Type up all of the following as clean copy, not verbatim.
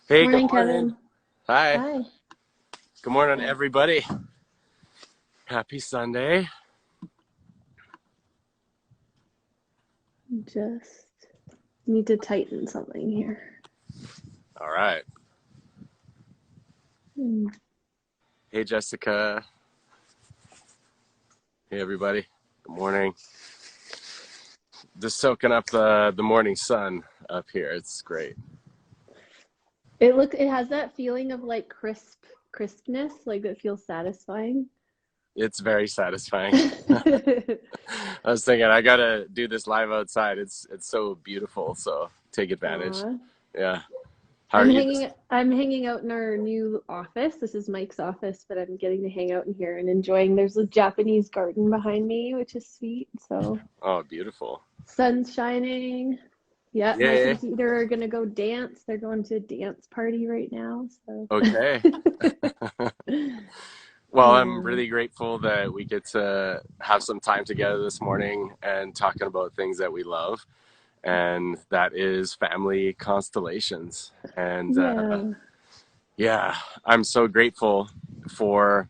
Hey, good Morning, morning. Kevin. Hi. Hi. Good morning, everybody. Happy Sunday. Just need to tighten something here. All right. Hmm. Hey, Jessica. Hey, everybody. Good morning. Just soaking up the morning sun up here. It's great. It has that feeling of like crispness, like it feels satisfying. It's very satisfying. I was thinking I gotta do this live outside. It's so beautiful. So take advantage. Aw. Yeah. How are you? I'm hanging out in our new office. This is Mike's office, but I'm getting to hang out in here and enjoying. There's a Japanese garden behind me, which is sweet. So Oh, beautiful. sun's shining. Yeah, Yeah. Mike Yeah. and Peter are gonna go dance. They're going to a dance party right now. So Okay. Well, I'm yeah. really grateful that we get to have some time together this morning and talking about things that we love, and that is family constellations. And Yeah. yeah, I'm so grateful for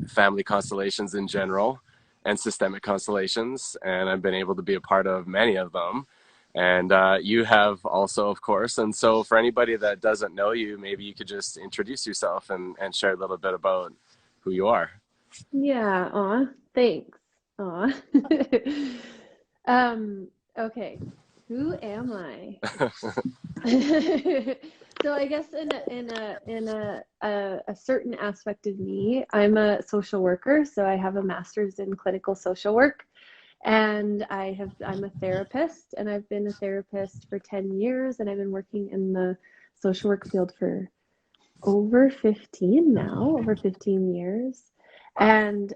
family constellations in general and systemic constellations, and I've been able to be a part of many of them. And you have also, of course. And so, for anybody that doesn't know you, maybe you could just introduce yourself and share a little bit about who you are. Yeah. Aw. Thanks. Aw. Um, okay. Who am I? So I guess in a certain aspect of me, I'm a social worker. So I have a master's in clinical social work, and I'm a therapist, and I've been a therapist for 10 years, and I've been working in the social work field for over 15 years. And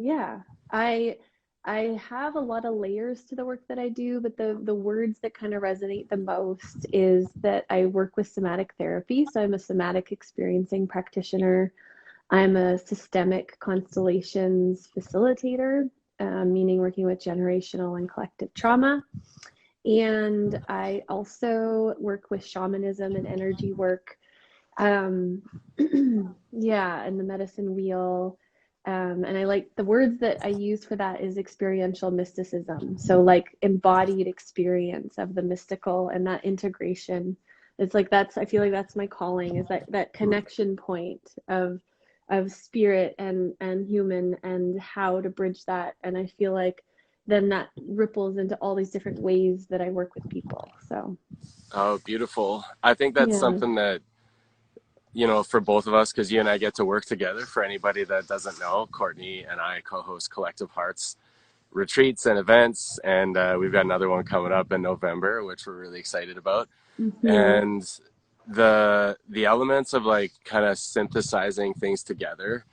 yeah, I I have a lot of layers to the work that I do, but the words that kind of resonate the most is that I work with somatic therapy. So I'm a somatic experiencing practitioner. I'm a systemic constellations facilitator, meaning working with generational and collective trauma. And I also work with shamanism and energy work, um, yeah, and the medicine wheel. And I like the words that I use for that is experiential mysticism. So like embodied experience of the mystical and that integration. It's like I feel like that's my calling, is that connection point of spirit and human and how to bridge that. And I feel like then that ripples into all these different ways that I work with people. So Oh, beautiful. I think that's yeah. something that, for both of us, because you and I get to work together. For anybody that doesn't know, Courtney and I co host Collective Hearts retreats and events. And we've got another one coming up in November, which we're really excited about. Hmm. And the elements of like kind of synthesizing things together,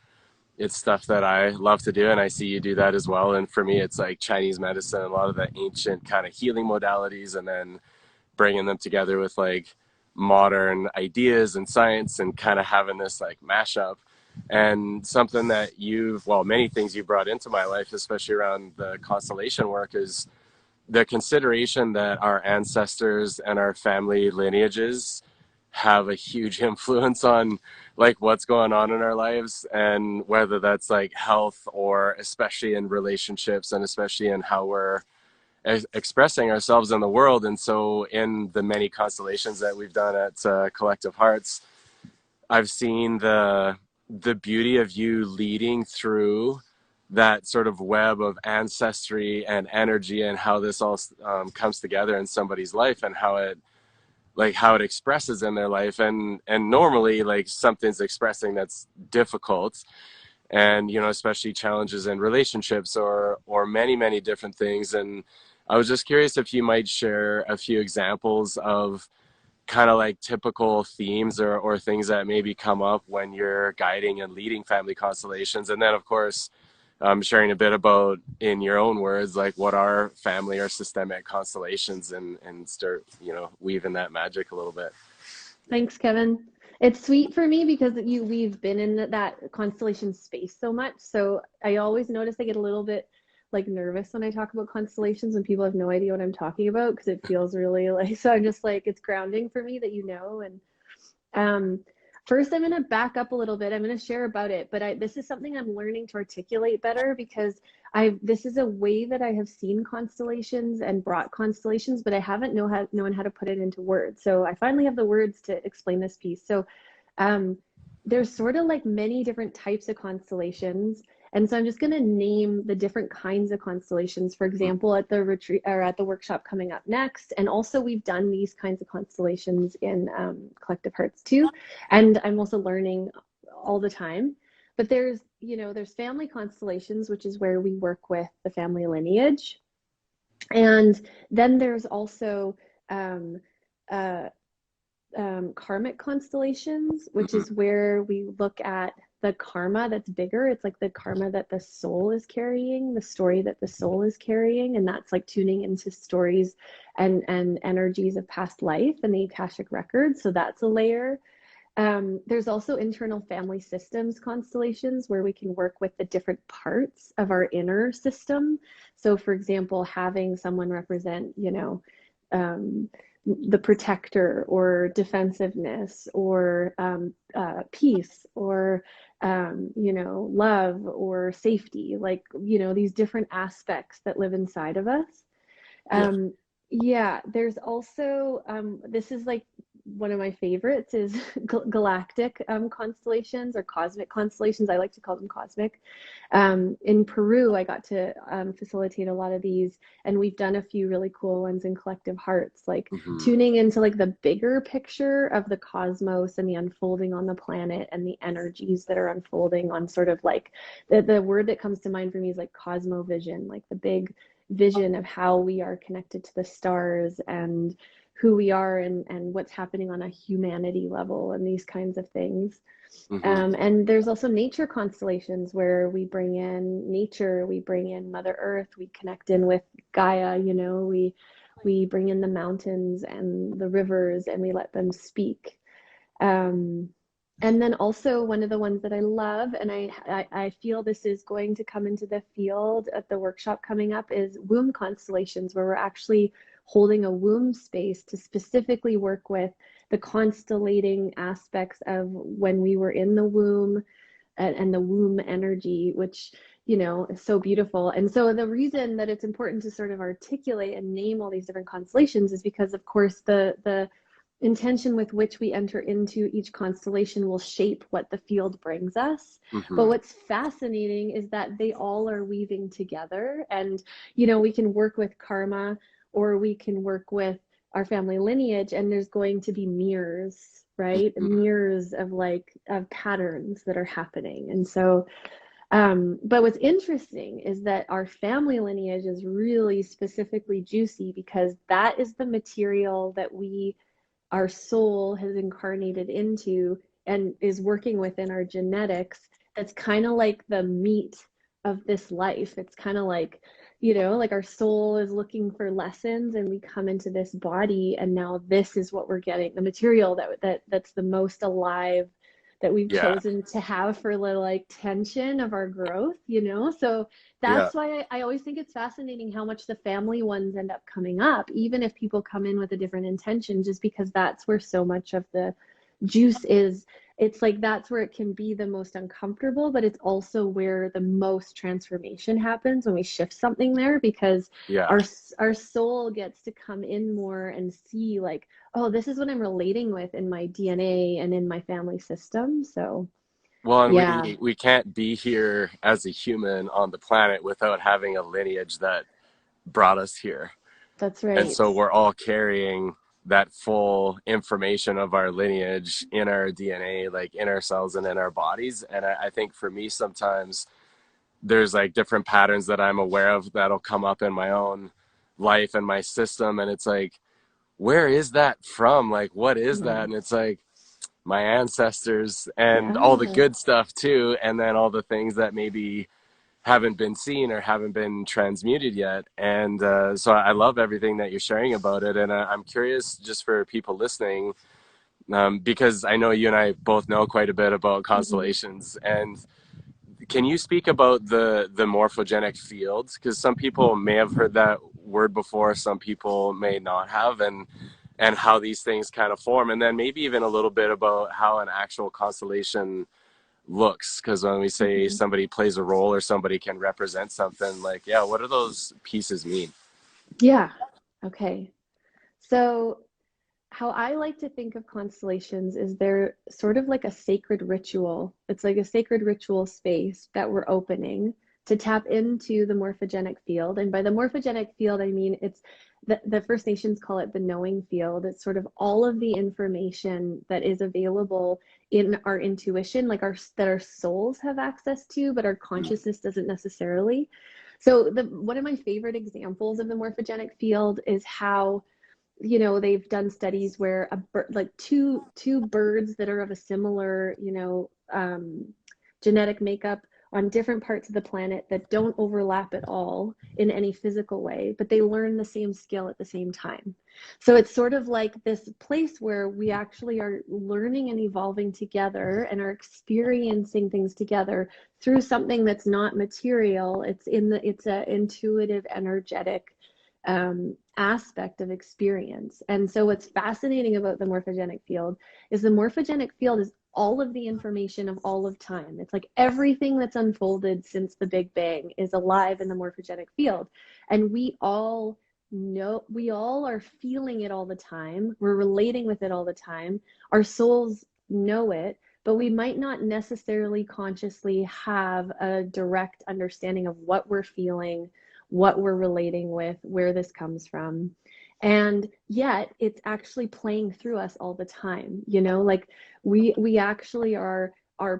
it's stuff that I love to do, and I see you do that as well. And for me, it's like Chinese medicine, a lot of the ancient kind of healing modalities, and then bringing them together with like modern ideas and science, and kind of having this like mashup. And something that many things you brought into my life, especially around the constellation work, is the consideration that our ancestors and our family lineages have a huge influence on like what's going on in our lives, and whether that's like health, or especially in relationships, and especially in how we're expressing ourselves in the world. And so in the many constellations that we've done at Collective Hearts, I've seen the beauty of you leading through that sort of web of ancestry and energy, and how this all comes together in somebody's life, and how it expresses in their life. And normally, like, something's expressing that's difficult, and especially challenges in relationships, or many different things. And I was just curious if you might share a few examples of kind of like typical themes, or things that maybe come up when you're guiding and leading family constellations. And then, of course, sharing a bit about, in your own words, like what are family or systemic constellations, and start, weaving that magic a little bit. Thanks, Kevin. It's sweet for me because we've been in that constellation space so much. So I always notice I get a little bit like nervous when I talk about constellations and people have no idea what I'm talking about because it feels really like, so I'm just like, it's grounding for me that you know. Um, First, I'm going to back up a little bit. I'm going to share about it, but this is something I'm learning to articulate better because this is a way that I have seen constellations and brought constellations, but I haven't known how to put it into words. So I finally have the words to explain this piece. So um, there's sort of like many different types of constellations. And so I'm just going to name the different kinds of constellations, for example, at the retreat or at the workshop coming up next. And also, we've done these kinds of constellations in Collective Hearts too. And I'm also learning all the time. But there's family constellations, which is where we work with the family lineage. And then there's also um, uh, karmic constellations, which Mm-hmm. is where we look at the karma that's bigger. It's like the karma that the soul is carrying, the story that the soul is carrying, and that's like tuning into stories and energies of past life and the Akashic records. So that's a layer. There's also internal family systems constellations where we can work with the different parts of our inner system. So, for example, having someone represent, um, the protector or defensiveness or peace or love or safety, like these different aspects that live inside of us. Yeah. um, yeah, there's also this is like one of my favorites is galactic constellations or cosmic constellations. I like to call them cosmic. In Peru, I got to facilitate a lot of these, and we've done a few really cool ones in Collective Hearts, like Mm-hmm. tuning into like the bigger picture of the cosmos and the unfolding on the planet and the energies that are unfolding on sort of like the word that comes to mind for me is like cosmovision, like the big vision of how we are connected to the stars and who we are and what's happening on a humanity level and these kinds of things. Mm-hmm. And there's also nature constellations where we bring in nature, we bring in Mother Earth, we connect in with Gaia, we bring in the mountains and the rivers and we let them speak. Um, and then also one of the ones that I love, and I feel this is going to come into the field at the workshop coming up, is womb constellations, where we're actually holding a womb space to specifically work with the constellating aspects of when we were in the womb and the womb energy, which is so beautiful. And so the reason that it's important to sort of articulate and name all these different constellations is because, of course, the intention with which we enter into each constellation will shape what the field brings us. But Mm-hmm. what's fascinating is that they all are weaving together. And, we can work with karma or we can work with our family lineage, and there's going to be mirrors, right? Mm-hmm. Mirrors of like of patterns that are happening. And so but what's interesting is that our family lineage is really specifically juicy because that is the material that our soul has incarnated into and is working within our genetics. That's kind of like the meat of this life. It's kind of like, like our soul is looking for lessons and we come into this body and now this is what we're getting, the material that's the most alive that we've Yeah. chosen to have for the like tension of our growth. So Yeah. that's why I always think it's fascinating how much the family ones end up coming up, even if people come in with a different intention, just because that's where so much of the juice is. It's like that's where it can be the most uncomfortable, but it's also where the most transformation happens when we shift something there because Yeah. our soul gets to come in more and see like, oh, this is what I'm relating with in my DNA and in my family system. So, Well, and yeah, we can't be here as a human on the planet without having a lineage that brought us here. that's And right. so we're all carrying that full information of our lineage in our DNA, like in our cells and in our bodies. And I think for me, sometimes there's like different patterns that I'm aware of that'll come up in my own life and my system. And it's like, where is that from? Like, what is that? Yeah. And it's like, my ancestors and all the Yeah. good stuff too, and then all the things that maybe haven't been seen or haven't been transmuted yet. And so I love everything that you're sharing about it. And I'm curious, just for people listening, because I know you and I both know quite a bit about Mm-hmm. constellations. And can you speak about the morphogenic fields? Because some people may have heard that word before, some people may not have. And and how these things kind of form, and then maybe even a little bit about how an actual constellation looks, because when we say Mhm. somebody plays a role or somebody can represent something, like, yeah, what do those pieces mean? Yeah. Okay. So how I like to think of constellations is they're sort of like a sacred ritual. It's like a sacred ritual space that we're opening to tap into the morphogenic field. And by the morphogenic field, I mean it's the First Nations call it the knowing field. It's sort of all of the information that is available in our intuition, like that our souls have access to, but our consciousness doesn't necessarily. So one of my favorite examples of the morphogenic field is how they've done studies where like two birds that are of a similar genetic makeup on different parts of the planet that don't overlap at all in any physical way, but they learn the same skill at the same time. So it's sort of like this place where we actually are learning and evolving together and are experiencing things together through something that's not material. It's a intuitive, energetic aspect of experience. And so what's fascinating about the morphogenic field is the morphogenic field is all of the information of all of time. It's like everything that's unfolded since the Big Bang is alive in the morphogenic field. And we all are feeling it all the time. We're relating with it all the time. Our souls know it, but we might not necessarily consciously have a direct understanding of what we're feeling, what we're relating with, where this comes from. And yet it's actually playing through us all the time, like we actually are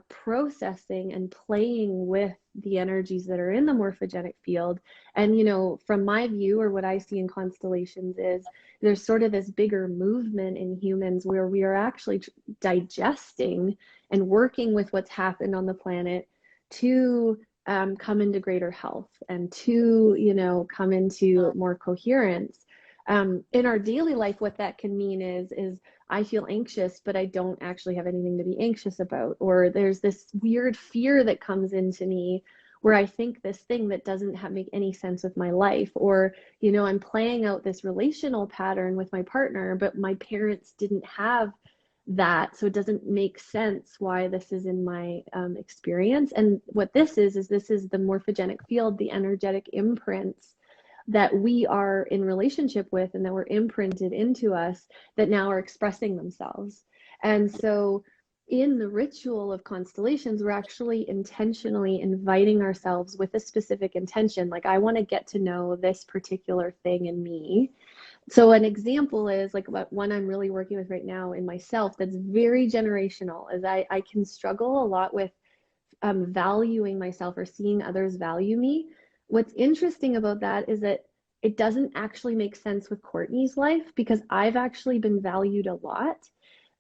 processing and playing with the energies that are in the morphogenic field. And from my view, or what I see in constellations, is there's sort of this bigger movement in humans where we are actually digesting and working with what's happened on the planet to come into greater health and to come into more coherence. In our daily life, what that can mean is I feel anxious, but I don't actually have anything to be anxious about. Or there's this weird fear that comes into me where I think this thing that doesn't make any sense with my life. Or, I'm playing out this relational pattern with my partner, but my parents didn't have that. So it doesn't make sense why this is in my experience. And what this is this is the morphogenic field, the energetic imprints that we are in relationship with and that were imprinted into us that now are expressing themselves. And so in the ritual of constellations, we're actually intentionally inviting ourselves with a specific intention. Like, I want to get to know this particular thing in me. So an example is like one I'm really working with right now in myself that's very generational, is I can struggle a lot with valuing myself or seeing others value me. What's interesting about that is that it doesn't actually make sense with Courtney's life because I've actually been valued a lot.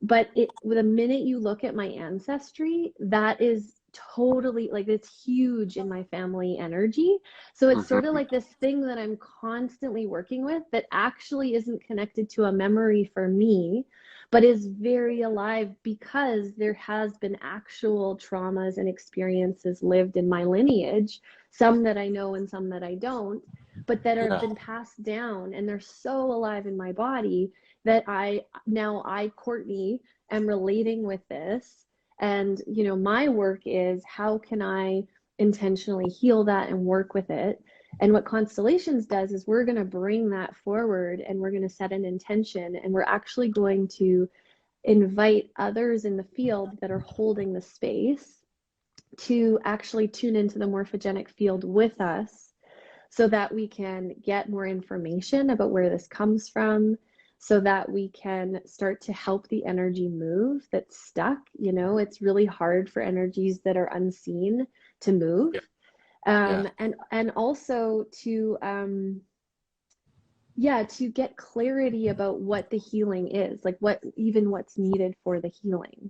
But the minute you look at my ancestry, that is totally like it's huge in my family energy. So it's sort of Mm-hmm. like this thing that I'm constantly working with that actually isn't connected to a memory for me, but is very alive because there has been actual traumas and experiences lived in my lineage, some that I know and some that I don't, but that have Yeah. been passed down and they're so alive in my body that I, Courtney, am relating with this. And, my work is how can I intentionally heal that and work with it? And what Constellations does is we're going to bring that forward and we're going to set an intention and we're actually going to invite others in the field that are holding the space to actually tune into the morphogenic field with us so that we can get more information about where this comes from, so that we can start to help the energy move that's stuck. It's really hard for energies that are unseen to move. Yeah. Yeah. And also to yeah, to get clarity about what the healing is, like what's needed for the healing.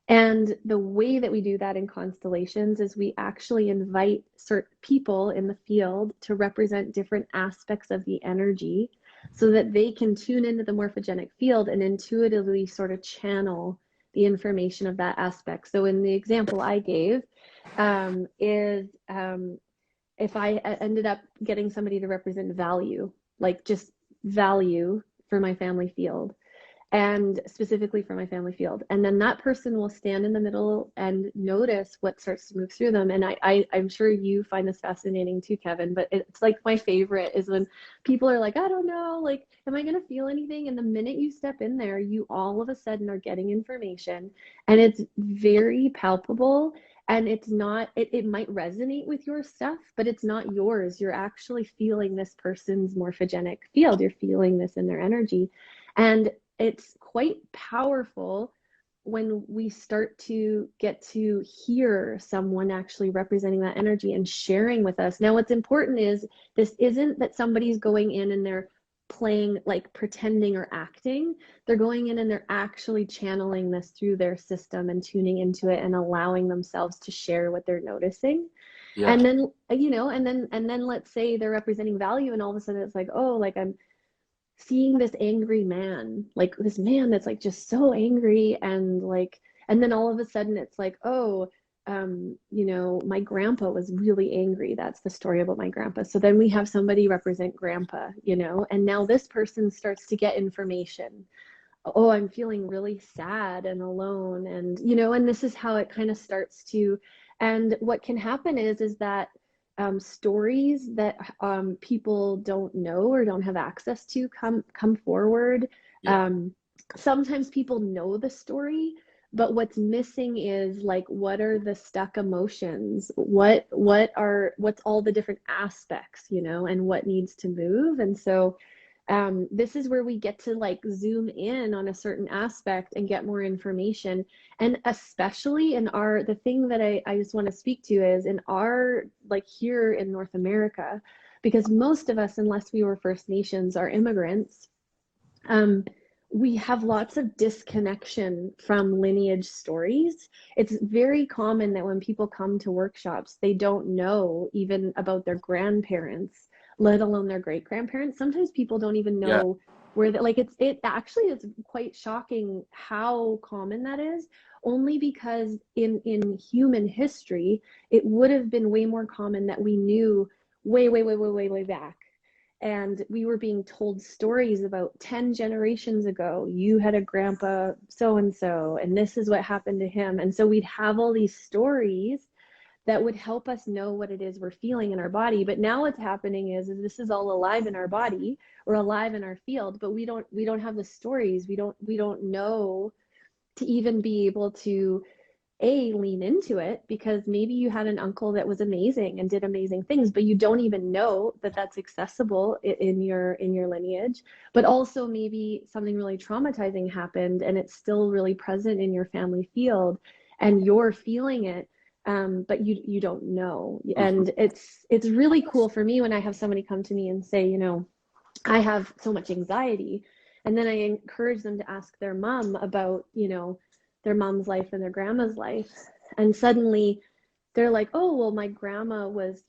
And the way that we do that in constellations is we actually invite certain people in the field to represent different aspects of the energy so that they can tune into the morphogenic field and intuitively sort of channel the information of that aspect. So in the example I gave, is if I ended up getting somebody to represent value, like just value for my family field, and specifically for my family field. And then that person will stand in the middle and notice what starts to move through them. And I'm sure you find this fascinating too, Kevin, but it's like my favorite is when people are like, I don't know, like, am I going to feel anything? And the minute you step in there, you all of a sudden are getting information, and it's very palpable. And it's not, it might resonate with your stuff, but it's not yours. You're actually feeling this person's morphogenic field. You're feeling this in their energy. And it's quite powerful when we start to get to hear someone actually representing that energy and sharing with us. Now, what's important is this isn't that somebody's going in and they're playing, like pretending or acting. They're going in and they're actually channeling this through their system and tuning into it and allowing themselves to share what they're noticing. Yeah. And then, and then let's say they're representing value, and all of a sudden it's like, oh, like I'm seeing this angry man, like this man that's like just so angry, and like, and then all of a sudden it's like, oh, my grandpa was really angry. That's the story about my grandpa. So then we have somebody represent grandpa, and now this person starts to get information. Oh, I'm feeling really sad and alone, and this is how it kind of starts to. And what can happen is that stories that people don't know or don't have access to come forward. Yeah. Um, Sometimes people know the story, but what's missing is like, what are the stuck emotions? What's all the different aspects, and what needs to move? And so this is where we get to like zoom in on a certain aspect and get more information. And especially in the thing that I just want to speak to is in our, like here in North America, because most of us, unless we were First Nations, are immigrants. Um, we have lots of disconnection from lineage stories. It's very common that when people come to workshops, they don't know even about their grandparents, let alone their great grandparents. Sometimes people don't even Yeah. know where that, like, it actually is quite shocking how common that is, only because in human history, it would have been way more common that we knew way, way, way, way, way, way back, and we were being told stories about 10 generations ago. You had a grandpa so and so, and this is what happened to him. And so we'd have all these stories that would help us know what it is we're feeling in our body. But now what's happening is this is all alive in our body or alive in our field, but we don't have the stories. We don't know to even be able to lean into it, because maybe you had an uncle that was amazing and did amazing things, but you don't even know that that's accessible in your lineage. But also maybe something really traumatizing happened and it's still really present in your family field, and you're feeling it, but you don't know. Mhm. And it's really cool for me when I have somebody come to me and say, I have so much anxiety. And then I encourage them to ask their mom about, their mom's life and their grandma's life. And suddenly they're like, oh, well, my grandma was,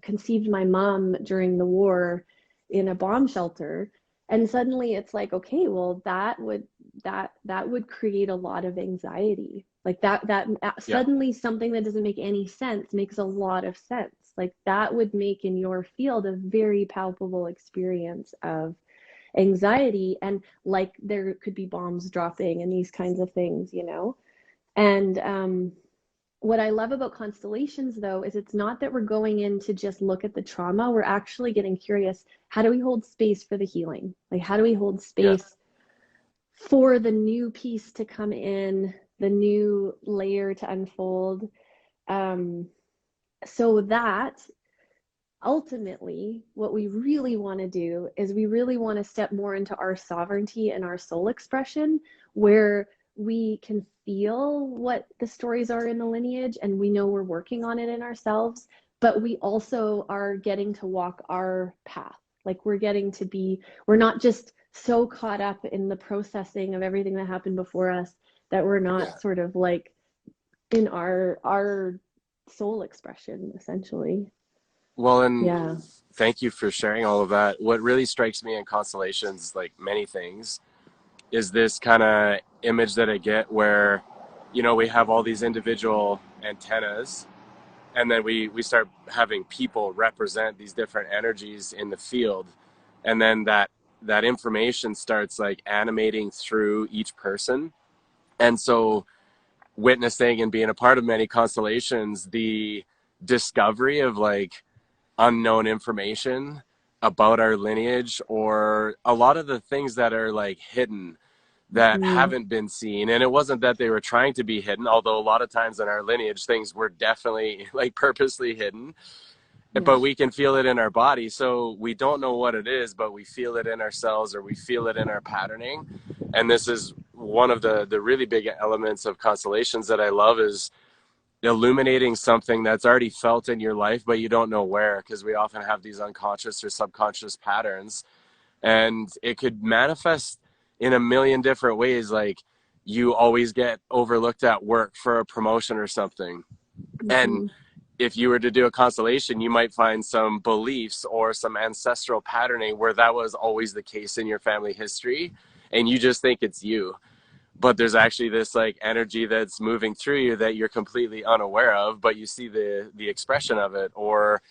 conceived my mom during the war in a bomb shelter. And suddenly it's like, okay, well, that would create a lot of anxiety. Like that Yeah. suddenly something that doesn't make any sense makes a lot of sense. Like that would make in your field a very palpable experience of anxiety, and like there could be bombs dropping and these kinds of things. And what I love about constellations, though, is it's not that we're going in to just look at the trauma. We're actually getting curious. How do we hold space for the healing? Like, how do we hold Yeah. space for the new piece to come in, the new layer to unfold, um, so that ultimately what we really want to do is we really want to step more into our sovereignty and our soul expression, where we can feel what the stories are in the lineage and we know we're working on it in ourselves, but we also are getting to walk our path. Like we're not just so caught up in the processing of everything that happened before us that we're Yeah. not sort of like in our soul expression, essentially. Well, and Yeah. thank you for sharing all of that. What really strikes me in constellations, like many things, is this kind of image that I get where, we have all these individual antennas, and then we start having people represent these different energies in the field, and then that information starts like animating through each person. And so witnessing and being a part of many constellations, the discovery of like unknown information about our lineage, or a lot of the things that are like hidden, that Mm-hmm. haven't been seen. And it wasn't that they were trying to be hidden, although a lot of times in our lineage things were definitely like purposely hidden, Yeah. but we can feel it in our body. So we don't know what it is, but we feel it in ourselves, or we feel it in our patterning. And this is one of the really big elements of constellations that I love, is illuminating something that's already felt in your life, but you don't know where, because we often have these unconscious or subconscious patterns. And it could manifest in a million different ways. Like, you always get overlooked at work for a promotion or something. And Mm-hmm. if you were to do a constellation, you might find some beliefs or some ancestral patterning where that was always the case in your family history, and you just think it's you. But there's actually this like energy that's moving through you that you're completely unaware of, but you see the expression of it. Or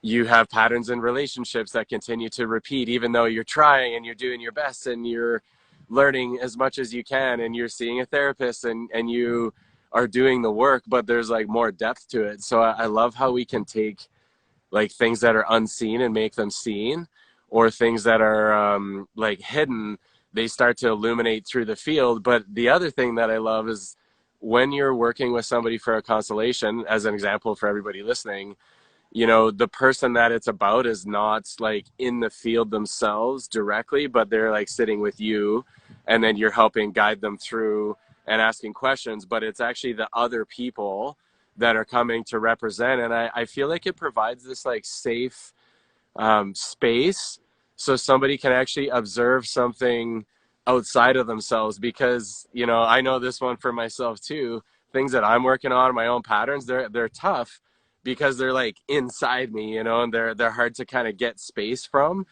you have patterns in relationships that continue to repeat, even though you're trying and you're doing your best and you're learning as much as you can and you're seeing a therapist and you are doing the work, but there's like more depth to it. So I love how we can take like things that are unseen and make them seen, or things that are like hidden, they start to illuminate through the field. But the other thing that I love is when you're working with somebody for a constellation, as an example for everybody listening, you know, the person that it's about is not like in the field themselves directly, but they're like sitting with you, and then you're helping guide them through and asking questions. But it's actually the other people that are coming to represent. And I feel like it provides this like safe space, so somebody can actually observe something outside of themselves. Because, you know, I know this one for myself too. Things that I'm working on, my own patterns, they're tough because they're like inside me, you know, and they're hard to kind of get space from.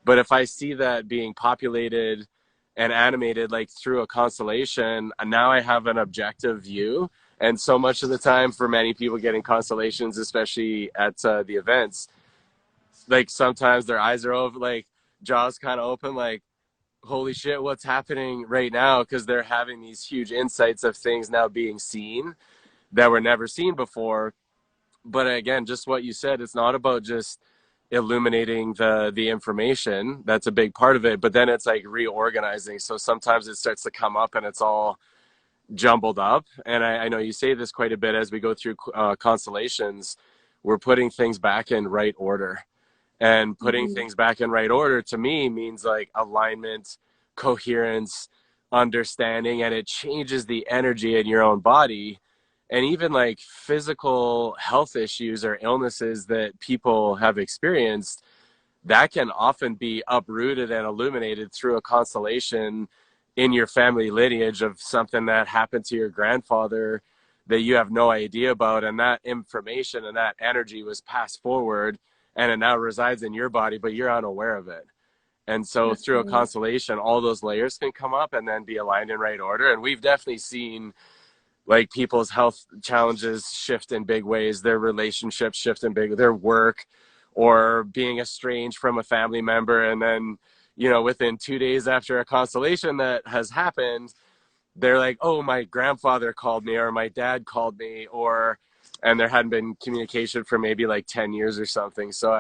But if I see that being populated and animated like through a constellation, and now I have an objective view. And so much of the time for many people getting constellations, especially at the events, like sometimes their eyes are over, like jaws kind of open, like holy shit, what's happening right now, because they're having these huge insights of things now being seen that were never seen before. But again, just what you said, it's not about just illuminating the information. That's a big part of it, but then it's like reorganizing. So sometimes it starts to come up and it's all jumbled up. And I know you say this quite a bit as we go through constellations. We're putting things back in right order, and putting Mm-hmm. things back in right order to me means like alignment, coherence, understanding, and it changes the energy in your own body. And even like physical health issues or illnesses that people have experienced, that can often be uprooted and illuminated through a constellation in your family lineage of something that happened to your grandfather that you have no idea about. And that information and that energy was passed forward, and it now resides in your body, but you're unaware of it. And so That's through a right. constellation, all those layers can come up and then be aligned in right order. And we've definitely seen like people's health challenges shift in big ways, their relationships shift in big, their work, or being estranged from a family member. And then, you know, within 2 days after a constellation that has happened, they're like, oh, my grandfather called me, or my dad called me, or, and there hadn't been communication for maybe like 10 years or something. So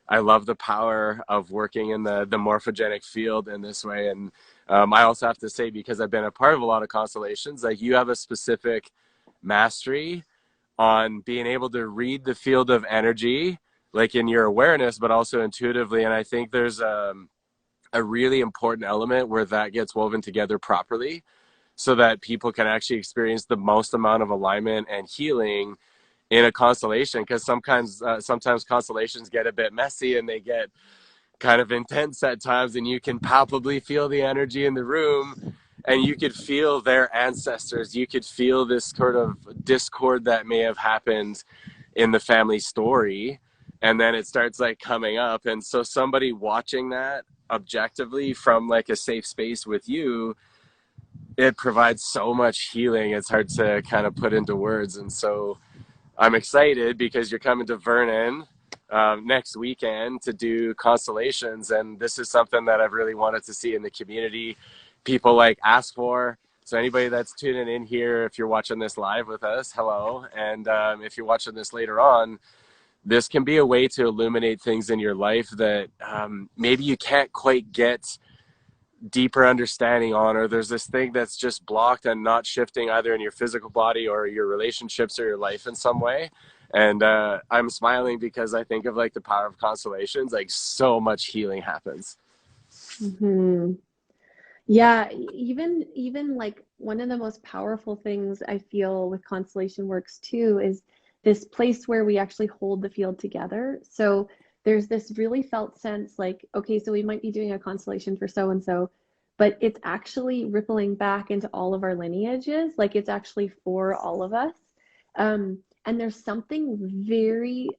I love the power of working in the morphogenic field in this way. And I also have to say, because I've been a part of a lot of constellations, like you have a specific mastery on being able to read the field of energy, like in your awareness, but also intuitively. And I think there's a really important element where that gets woven together properly, so that people can actually experience the most amount of alignment and healing in a constellation. Because sometimes constellations get a bit messy and they get kind of intense at times, and you can palpably feel the energy in the room, and you could feel their ancestors, you could feel this sort of discord that may have happened in the family story, and then it starts like coming up. And so somebody watching that objectively from like a safe space with you, it provides so much healing, it's hard to kind of put into words. And so I'm excited because you're coming to Vernon. next weekend to do constellations, and this is something that I've really wanted to see in the community. People like ask for. So anybody that's tuning in here, if you're watching this live with us, hello, and if you're watching this later on, this can be a way to illuminate things in your life that maybe you can't quite get deeper understanding on, or there's this thing that's just blocked and not shifting either in your physical body or your relationships or your life in some way. And I'm smiling because I think of like the power of constellations, like so much healing happens. Hmm. Yeah, even like one of the most powerful things I feel with constellation works too is this place where we actually hold the field together. So there's this really felt sense like, okay, so we might be doing a constellation for so and so, but it's actually rippling back into all of our lineages. Like it's actually for all of us. And there's something very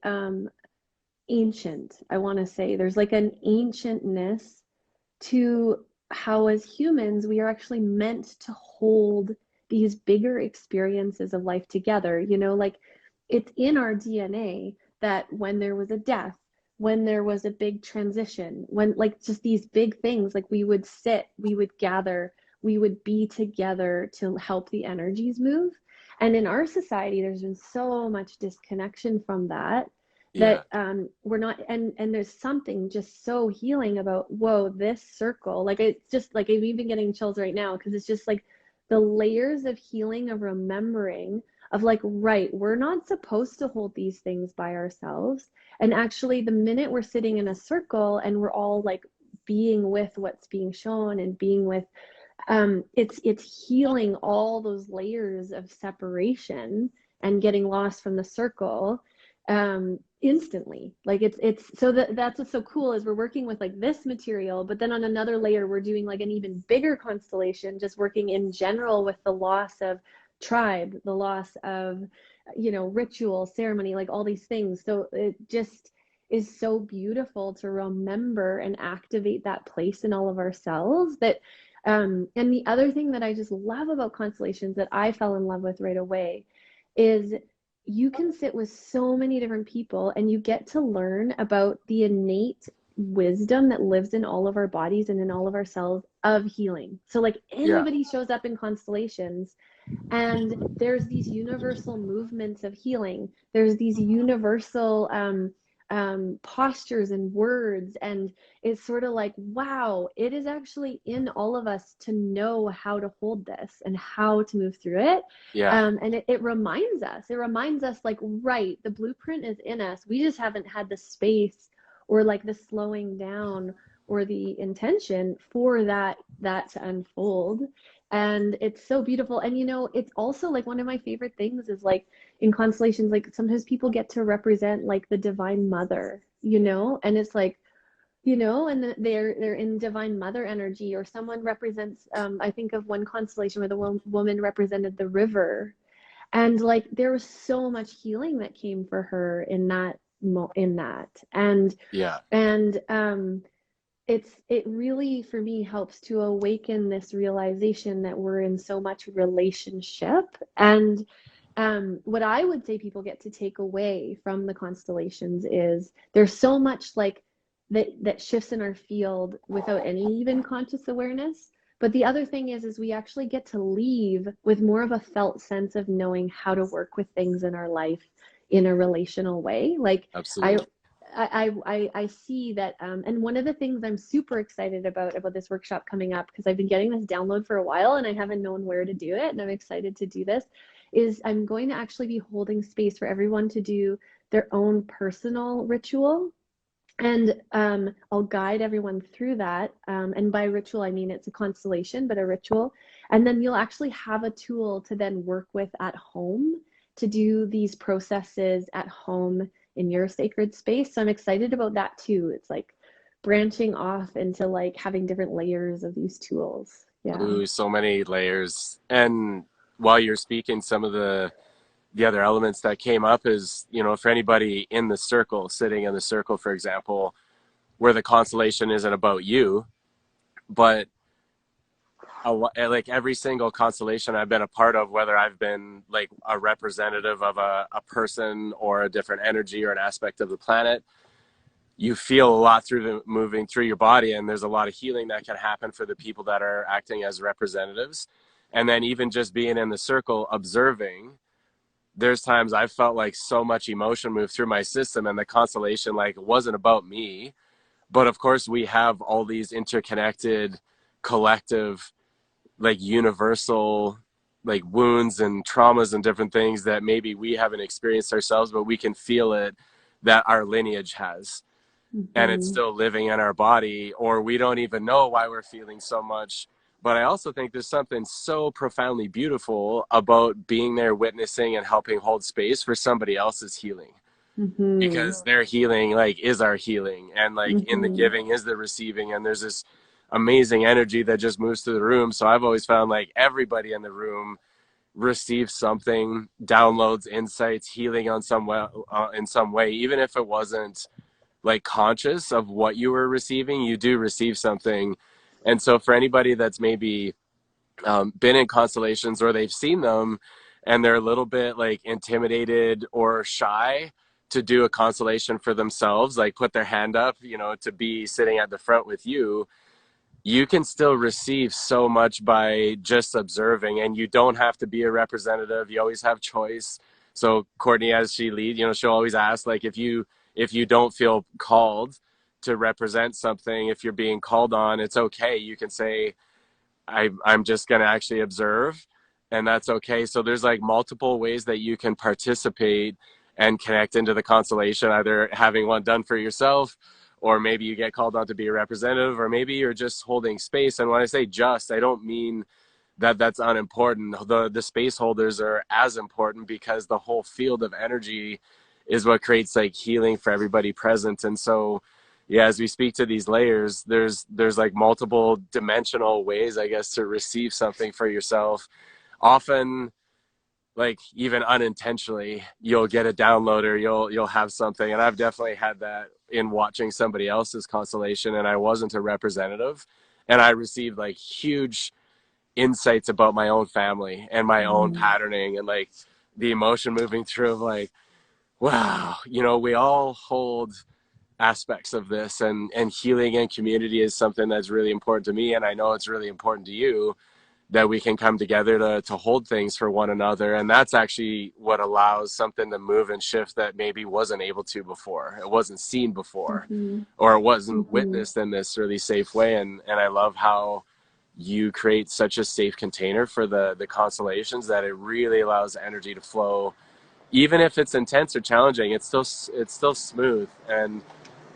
ancient, I want to say. There's like an ancientness to how, as humans, we are actually meant to hold these bigger experiences of life together. You know, like it's in our DNA that when there was a death, when there was a big transition, when like just these big things, like we would sit, we would gather, we would be together to help the energies move. And in our society, there's been so much disconnection from that Yeah. that we're not, and there's something just so healing about, whoa, this circle, like it's just like I'm even getting chills right now because it's just like the layers of healing, of remembering, of like, right, we're not supposed to hold these things by ourselves. And actually the minute we're sitting in a circle and we're all like being with what's being shown and being with, it's healing all those layers of separation and getting lost from the circle instantly. Like it's so that's what's so cool is we're working with like this material, but then on another layer we're doing like an even bigger constellation, just working in general with the loss of tribe, the loss of, you know, ritual, ceremony, like all these things. So it just is so beautiful to remember and activate that place in all of ourselves. That and the other thing that I just love about constellations that I fell in love with right away is you can sit with so many different people and you get to learn about the innate wisdom that lives in all of our bodies and in all of our cells of healing. So like Yeah. anybody shows up in constellations and there's these universal movements of healing. There's these universal postures and words. And it's sort of like, wow, it is actually in all of us to know how to hold this and how to move through it. Yeah. And it reminds us like, right, the blueprint is in us. We just haven't had the space or like the slowing down or the intention for that to unfold. And it's so beautiful. And you know, it's also like one of my favorite things is like in constellations, like sometimes people get to represent like the divine mother, you know, and it's like, you know, and they're in divine mother energy, or someone represents I think of one constellation where the woman represented the river, and like there was so much healing that came for her in that in that. Yeah. And it really for me helps to awaken this realization that we're in so much relationship. And what I would say people get to take away from the constellations is there's so much like that shifts in our field without any even conscious awareness. But the other thing is we actually get to leave with more of a felt sense of knowing how to work with things in our life in a relational way. Like I Absolutely. I see that, and one of the things I'm super excited about this workshop coming up, because I've been getting this download for a while and I haven't known where to do it, and I'm excited to do this, is I'm going to actually be holding space for everyone to do their own personal ritual. And I'll guide everyone through that. And by ritual, I mean it's a constellation, but a ritual. And then you'll actually have a tool to then work with at home to do these processes at home in your sacred space. So I'm excited about that too. It's like branching off into like having different layers of these tools. Yeah. Ooh, so many layers. And while you're speaking, some of the other elements that came up is, you know, for anybody in the circle, sitting in the circle, for example, where the constellation isn't about you, but like every single constellation I've been a part of, whether I've been like a representative of a person or a different energy or an aspect of the planet, you feel a lot through the moving through your body, and there's a lot of healing that can happen for the people that are acting as representatives. And then even just being in the circle observing, there's times I've felt like so much emotion move through my system, and the constellation, like, it wasn't about me, but of course we have all these interconnected collective, like, universal, like, wounds and traumas and different things that maybe we haven't experienced ourselves, but we can feel it, that our lineage has, and it's Mm-hmm. still living in our body, or we don't even know why we're feeling so much. But I also think there's something so profoundly beautiful about being there, witnessing and helping hold space for somebody else's healing, Mm-hmm. because their healing, like, is our healing, and like in the Mm-hmm. giving is the receiving, and there's this amazing energy that just moves through the room. So I've always found like everybody in the room receives something, downloads insights, healing on some way, in some way, even if it wasn't like conscious of what you were receiving, you do receive something. And so for anybody that's maybe been in constellations, or they've seen them and they're a little bit like intimidated or shy to do a constellation for themselves, like put their hand up, to be sitting at the front with you, you can still receive so much by just observing, and you don't have to be a representative. You always have choice. So Courtney, as she lead, she'll always ask, like, if you don't feel called to represent something, if you're being called on, it's okay. You can say, I'm just going to actually observe, and that's okay. So there's like multiple ways that you can participate and connect into the constellation, either having one done for yourself, or maybe you get called on to be a representative, or maybe you're just holding space. And when I say just, I don't mean that that's unimportant. The space holders are as important, because the whole field of energy is what creates like healing for everybody present. And so, yeah, as we speak to these layers, there's like multiple dimensional ways, I guess, to receive something for yourself. Often, like, even unintentionally, you'll get a download, or you'll have something. And I've definitely had that in watching somebody else's constellation, and I wasn't a representative, and I received like huge insights about my own family and my own Mm-hmm. patterning, and like the emotion moving through of like, wow, we all hold aspects of this, and healing and community is something that's really important to me, and I know it's really important to you, that we can come together to hold things for one another. And that's actually what allows something to move and shift that maybe wasn't able to before, it wasn't seen before, Mm-hmm. or it wasn't Mm-hmm. witnessed in this really safe way. And I love how you create such a safe container for the constellations, that it really allows energy to flow. Even if it's intense or challenging, it's still smooth, and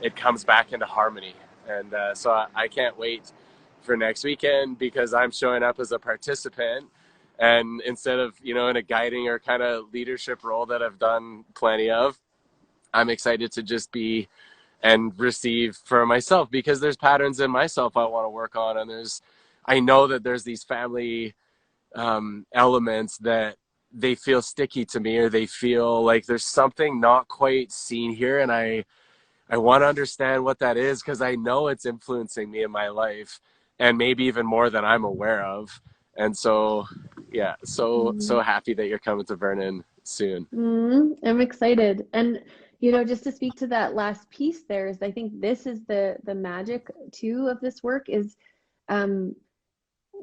it comes back into harmony. And so I can't wait for next weekend, because I'm showing up as a participant, and instead of, in a guiding or kind of leadership role that I've done plenty of, I'm excited to just be and receive for myself, because there's patterns in myself I want to work on. And I know that there's these family elements that they feel sticky to me, or they feel like there's something not quite seen here. And I want to understand what that is, because I know it's influencing me in my life, and maybe even more than I'm aware of. And so, yeah, so Mm-hmm. happy that you're coming to Vernon soon. I'm excited. And just to speak to that last piece there, is I think this is the magic too of this work is um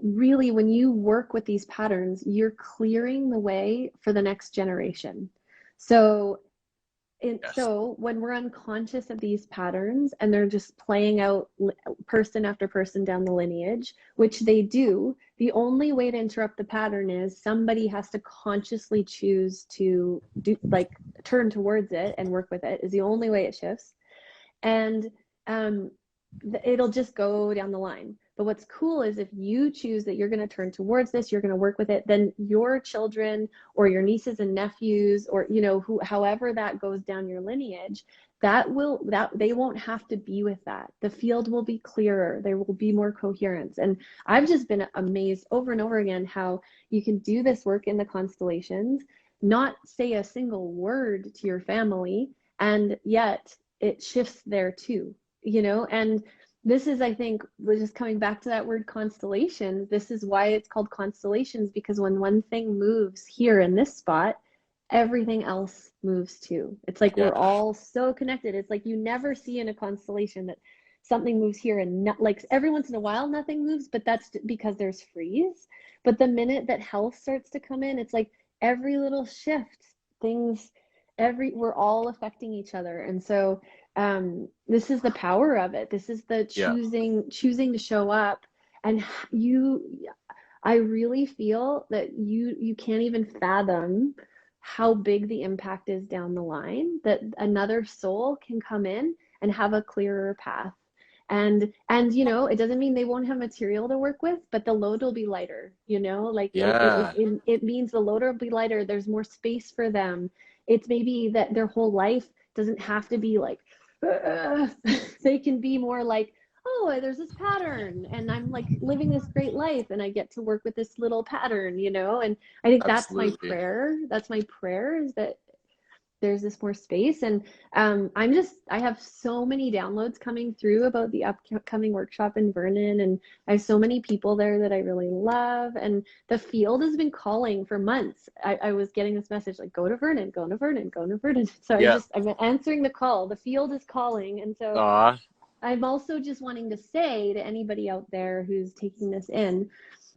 really when you work with these patterns, you're clearing the way for the next generation. So Yes. so when we're unconscious of these patterns and they're just playing out person after person down the lineage, which they do, the only way to interrupt the pattern is somebody has to consciously choose to do, like, turn towards it and work with it, is the only way it shifts. And um, it'll just go down the line. But what's cool is if you choose that you're going to turn towards this, you're going to work with it, then your children or your nieces and nephews, or however that goes down your lineage, that they won't have to be with that. The field will be clearer. There will be more coherence. And I've just been amazed over and over again how you can do this work in the constellations, not say a single word to your family, and yet it shifts there too, and this is, I think, we're just coming back to that word constellations. This is why it's called constellations, because when one thing moves here in this spot, everything else moves too. It's like Yeah, we're all so connected. It's like you never see in a constellation that something moves here and not, like every once in a while nothing moves, but that's because there's freeze. But the minute that health starts to come in, it's like every little shift, things, we're all affecting each other. And so this is the power of it. This is the yeah, choosing to show up. And you, I really feel that you can't even fathom how big the impact is down the line, that another soul can come in and have a clearer path. And it doesn't mean they won't have material to work with, but the load will be lighter, like yeah. it means the load will be lighter. There's more space for them. It's maybe that their whole life doesn't have to be like they can be more like, oh, there's this pattern and I'm like living this great life and I get to work with this little pattern, and I think that's my Absolutely. prayer. That's my prayer, is that there's this more space. And I have so many downloads coming through about the upcoming workshop in Vernon, and I have so many people there that I really love, and the field has been calling for months. I was getting this message like, go to Vernon, go to Vernon, go to Vernon. So Yeah. I'm answering the call. The field is calling. And so Aw. I'm also just wanting to say to anybody out there who's taking this in,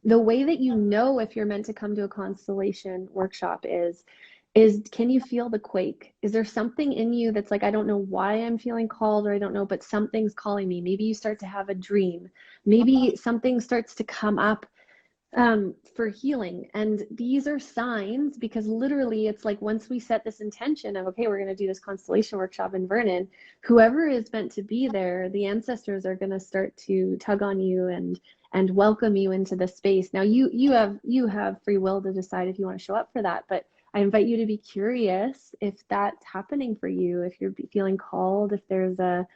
the way that if you're meant to come to a constellation workshop is can you feel the quake? Is there something in you that's like, I don't know why I'm feeling called, or I don't know, but something's calling me. Maybe you start to have a dream. Maybe something starts to come up for healing. And these are signs, because literally it's like once we set this intention of, okay, we're going to do this constellation workshop in Vernon, whoever is meant to be there, the ancestors are going to start to tug on you and welcome you into the space. Now you have free will to decide if you want to show up for that, but I invite you to be curious if that's happening for you, if you're feeling called, if there's a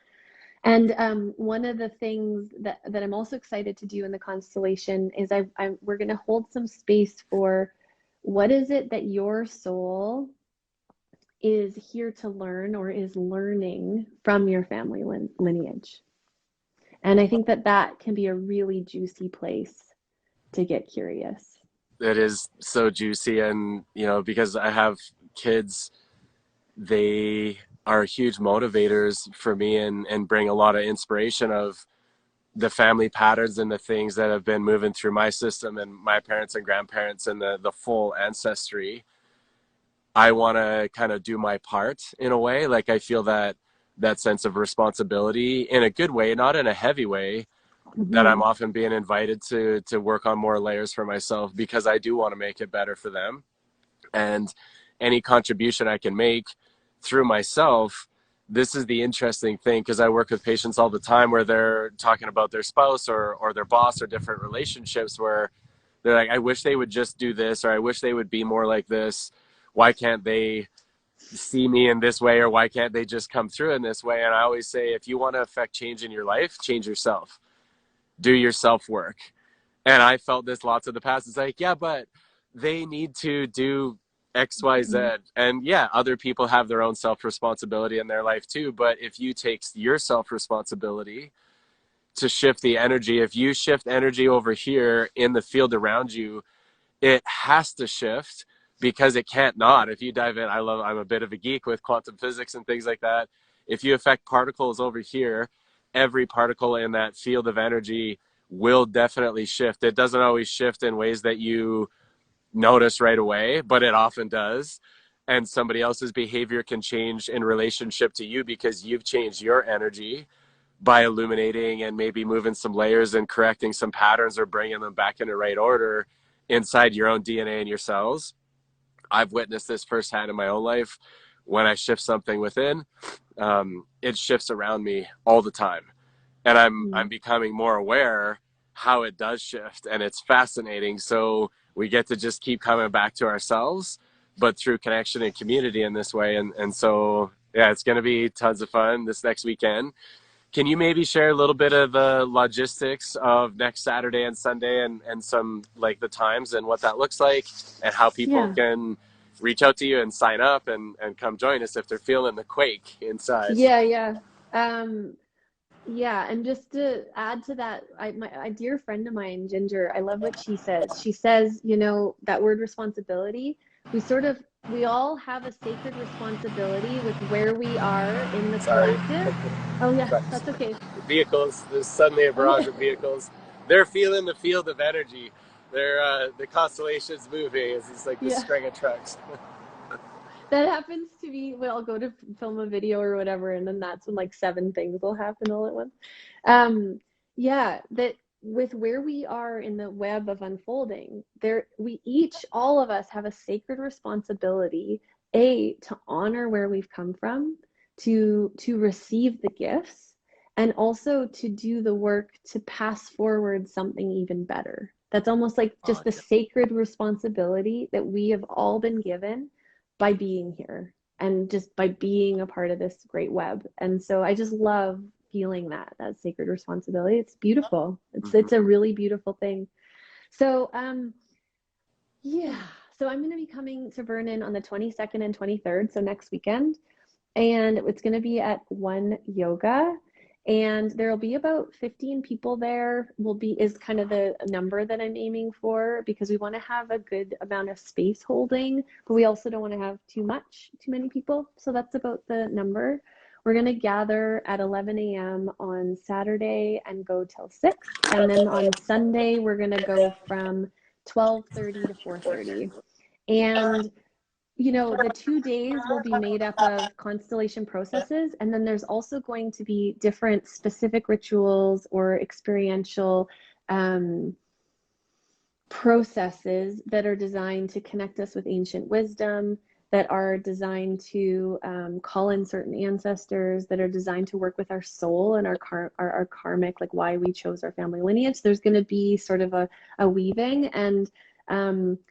and one of the things that I'm also excited to do in the constellation is we're going to hold some space for what is it that your soul is here to learn or is learning from your family lineage. And I think that that can be a really juicy place to get curious. It is so juicy. And, because I have kids, they are huge motivators for me and bring a lot of inspiration of the family patterns and the things that have been moving through my system and my parents and grandparents and the full ancestry. I want to kind of do my part in a way. Like I feel that sense of responsibility in a good way, not in a heavy way, that I'm Mm-hmm. often being invited to work on more layers for myself because I do want to make it better for them. And any contribution I can make through myself, this is the interesting thing, because I work with patients all the time where they're talking about their spouse or their boss or different relationships where they're like, I wish they would just do this, or I wish they would be more like this. Why can't they see me in this way, or why can't they just come through in this way? And I always say, if you want to affect change in your life, change yourself, do your self work. And I felt this lots of the past. It's like, yeah, but they need to do X, Y, Mm-hmm. Z. And yeah, other people have their own self responsibility in their life too. But if you take your self responsibility to shift the energy, if you shift energy over here in the field around you, it has to shift because it can't not. If you dive in, I'm a bit of a geek with quantum physics and things like that. If you affect particles over here, every particle in that field of energy will definitely shift. It doesn't always shift in ways that you notice right away, but it often does. And somebody else's behavior can change in relationship to you because you've changed your energy by illuminating and maybe moving some layers and correcting some patterns or bringing them back in the right order inside your own DNA and your cells. I've witnessed this firsthand in my own life. When I shift something within, it shifts around me all the time, and I'm becoming more aware how it does shift, and it's fascinating. So we get to just keep coming back to ourselves, but through connection and community in this way. And so yeah, it's going to be tons of fun this next weekend. Can you maybe share a little bit of the logistics of next Saturday and Sunday, and some like the times and what that looks like and how people Yeah. can reach out to you and sign up and come join us if they're feeling the quake inside? Yeah, yeah. Um, Yeah, and just to add to that, a dear friend of mine, Ginger, I love what she says. She says, you know, that word responsibility, we sort of, we all have a sacred responsibility with where we are in the Sorry. collective. Oh yeah, Trucks. that's okay. Vehicles. There's suddenly a Oh barrage yeah, of vehicles. They're feeling the field of energy. They're the constellations moving. It's like this yeah. string of trucks. That happens to me when I'll go to film a video or whatever, and then that's when like seven things will happen all at once. Um, yeah, that with where we are in the web of unfolding, there we each, all of us, have a sacred responsibility, to honor where we've come from, to receive the gifts, and also to do the work to pass forward something even better. That's almost like Oh, just the sacred responsibility that we have all been given by being here and just by being a part of this great web. And so I just love feeling that sacred responsibility. It's beautiful. It's a mm-hmm. really beautiful thing. So yeah. So I'm going to be coming to Vernon on the 22nd and 23rd, so next weekend, and it's going to be at One Yoga, and there'll be about 15 people there. Will be is kind of the number that I'm aiming for, because we want to have a good amount of space holding, but we also don't want to have too many people. So that's about the number. We're going to gather at 11 a.m. on Saturday and go till 6, and then on Sunday we're going to go from 12:30 to 4:30. And you know, the 2 days will be made up of constellation processes, and then there's also going to be different specific rituals or experiential um, processes that are designed to connect us with ancient wisdom, that are designed to call in certain ancestors, that are designed to work with our soul and our karmic, like why we chose our family lineage. There's going to be sort of a weaving, and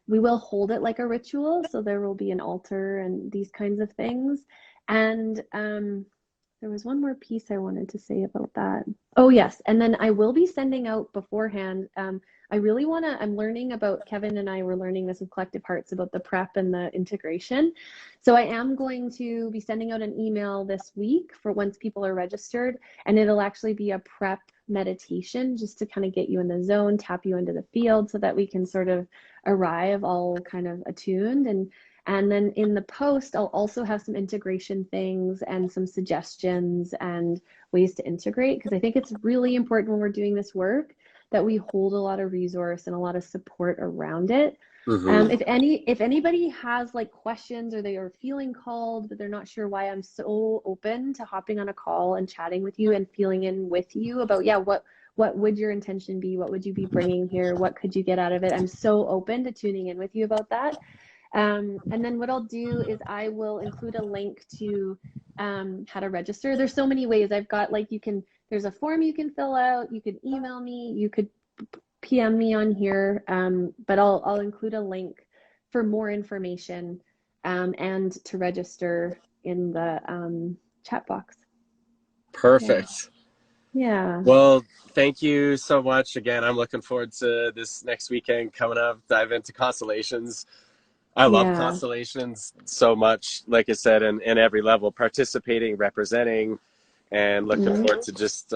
we will hold it like a ritual. So there will be an altar and these kinds of things. And there was one more piece I wanted to say about that. Oh, yes. And then I will be sending out beforehand. I really want to, I'm learning about, Kevin and I were learning this with Collective Hearts about the prep and the integration. So I am going to be sending out an email this week for once people are registered, and it'll actually be a prep meditation just to kind of get you in the zone, tap you into the field so that we can sort of arrive all kind of attuned. And then in the post, I'll also have some integration things and some suggestions and ways to integrate, because I think it's really important when we're doing this work that we hold a lot of resource and a lot of support around it. Mm-hmm. If anybody has like questions, or they are feeling called but they're not sure why, I'm so open to hopping on a call and chatting with you and feeling in with you about, yeah, what would your intention be? What would you be bringing here? What could you get out of it? I'm so open to tuning in with you about that. And then what I'll do is I will include a link to how to register. There's so many ways. I've got like, there's a form you can fill out. You could email me. You could PM me on here. But I'll include a link for more information and to register in the chat box. Yeah. Perfect. Yeah. Well, thank you so much. Again, I'm looking forward to this next weekend coming up. Dive into constellations. I love Yeah. constellations so much, like I said, in every level, participating, representing, and looking Mm-hmm. forward to just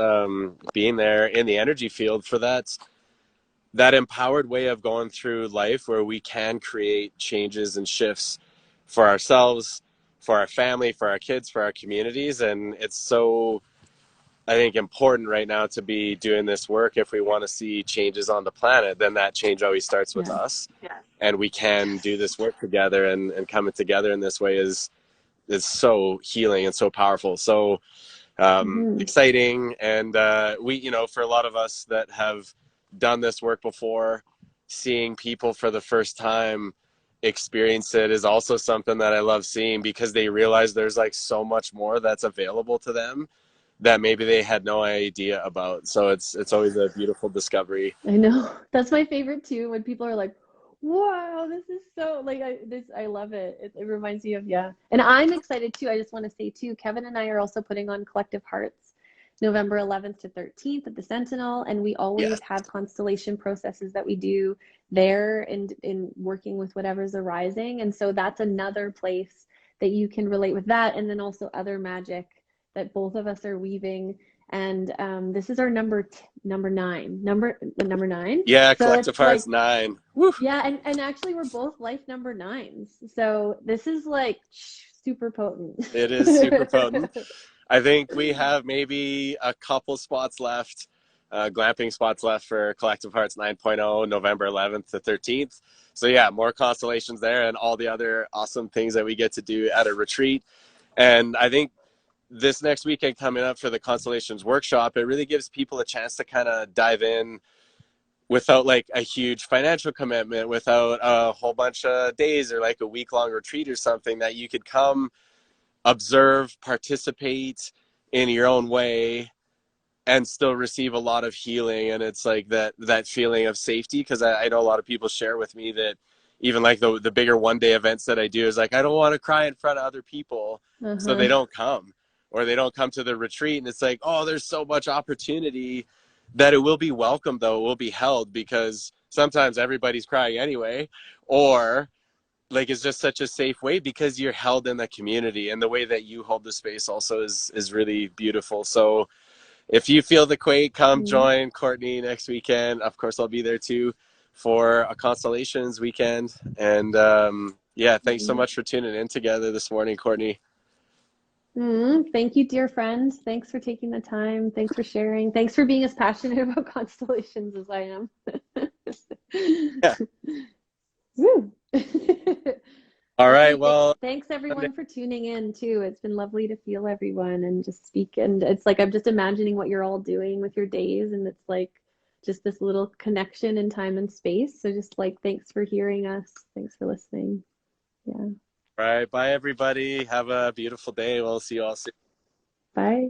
being there in the energy field for that empowered way of going through life where we can create changes and shifts for ourselves, for our family, for our kids, for our communities. And it's so, I think, important right now to be doing this work. If we want to see changes on the planet, then that change always starts with Yes. us. And we can do this work together, and coming together in this way is so healing and so powerful. So Mm-hmm. exciting. And we, you know, for a lot of us that have done this work before, seeing people for the first time experience it is also something that I love seeing, because they realize there's like so much more that's available to them that maybe they had no idea about. So it's always a beautiful discovery. I know. That's my favorite too, when people are like, "Wow, this is so like I love it." It reminds me of, yeah. And I'm excited too. I just want to say too, Kevin and I are also putting on Collective Hearts November 11th to 13th at the Sentinel, and we Yes. always have constellation processes that we do there and in working with whatever's arising. And so that's another place that you can relate with that, and then also other magic that both of us are weaving, And this is our number nine, number nine. Yeah, So collective it's like, hearts 9. Woo. yeah, and actually we're both life number nines. So this is like super potent. It is super potent. I think we have maybe a couple spots left, glamping spots left for Collective Hearts 9.0, November 11th to 13th. So yeah, more constellations there and all the other awesome things that we get to do at a retreat. And I think this next weekend coming up for the Constellations workshop, it really gives people a chance to kind of dive in without like a huge financial commitment, without a whole bunch of days or like a week long retreat or something, that you could come observe, participate in your own way, and still receive a lot of healing. And it's like that feeling of safety, because I know a lot of people share with me that even like the bigger 1 day events that I do is like, I don't want to cry in front of other people, so they Uh-huh. don't come, or they don't come to the retreat. And it's like, oh, there's so much opportunity that it will be welcome, though it will be held, because sometimes everybody's crying anyway, or like it's just such a safe way because you're held in the community, and the way that you hold the space also is really beautiful. So if you feel the quake, come Mhm. join Courtney next weekend. Of course, I'll be there too for a Constellations weekend. And yeah, thanks so much for tuning in together this morning, Courtney. Thank you, dear friend. Thanks for taking the time. Thanks for sharing. Thanks for being as passionate about constellations as I am. Yeah. Woo. All right. Okay, Well, thanks everyone for tuning in too. It's been lovely to feel everyone and just speak. And it's like I'm just imagining what you're all doing with your days, and it's like just this little connection in time and space. So just like thanks for hearing us. Thanks for listening. Yeah. all right. Bye, everybody. Have a beautiful day. We'll see you all soon. Bye.